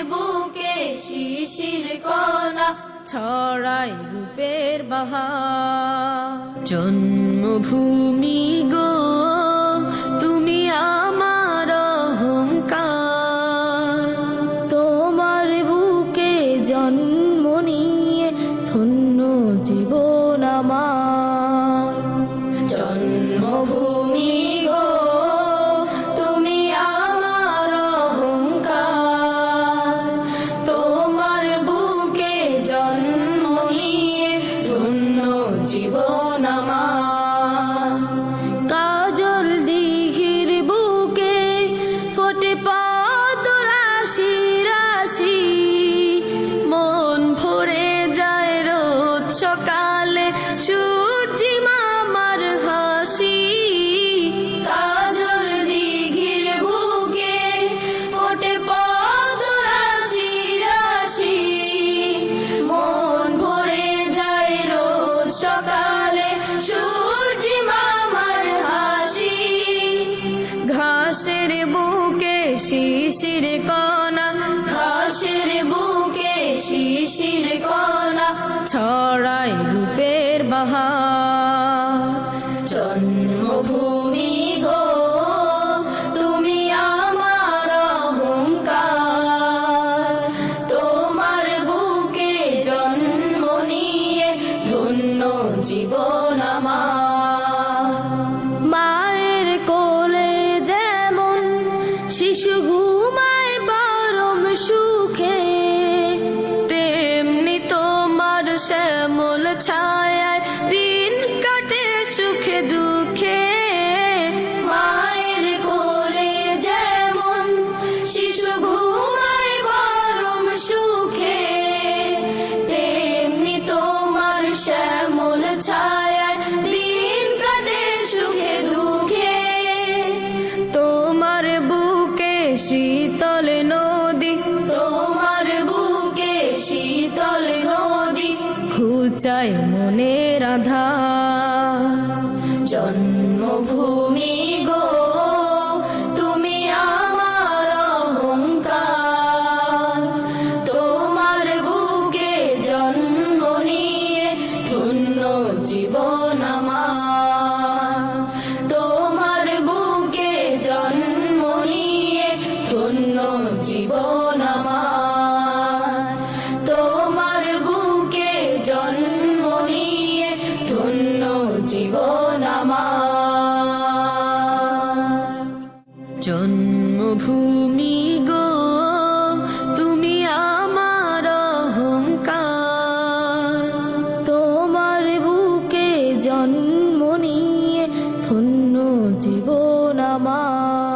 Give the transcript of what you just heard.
বুকে শিশির কণা ছড়ায় রূপের বাহার। জন্মভূমি গো তুমি আমার অহংকার, তোমার বুকে জন্ম নিয়ে ধন্য জীবন আমার। জন্মভূমি গো তুমি আমার অহংকার, তোমার বুকে জন্ম নিয়ে ধন্য জীবন আমার। কাজল দিঘির বুকে ফোটে পদ্ম রাশি রাশি, মন ভরে যায় রোজ সকালে সূর্যি মামার হাসি। কাজল দিঘির বুকে ফোটে পদ্ম রাশি রাশি, মন ভরে যায় রোজ সকালে সূর্যি মামার হাসি। ঘাসের বুকে শিশির কণা, ঘাসের বুকে শিশির কণা ছড়ায় রূপের বাহার। জন্মভূমি গো তুমি আমার অহংকার, তোমার বুকে জন্ম নিয়ে ধন্য জীবন আমার। মায়ের কোলে যেমন শিশু ঘুমায় পরম সুখে, তেমনি তোমার শ্যামল ছায়ায় দিন কাটে সুখে দুঃখে। মায়ের কোলে যেমন শিশু ঘুমায় পরম সুখে, তেমনি তোমার শ্যামল ছায়ায় দিন কাটে সুখে দুঃখে। তোমার বুকে শীতল নদী, তোমার বুকে শীতল নদী ঘুচায় মনের আধার। জন্মভূমি গো তুমি আমার অহংকার, তোমার বুকে জন্ম নিয়ে ধন্য জীবন আমার। তোমার বুকে জন্ম নিয়ে ধন্য জীবন আমার। তোমার বুকে জন্ম নিয়ে ধন্য জীবন আমার। জন্মভূমি গো তুমি আমার অহংকার, তোমার বুকে জন্ম নিয়ে ধন্য জীবন আমার।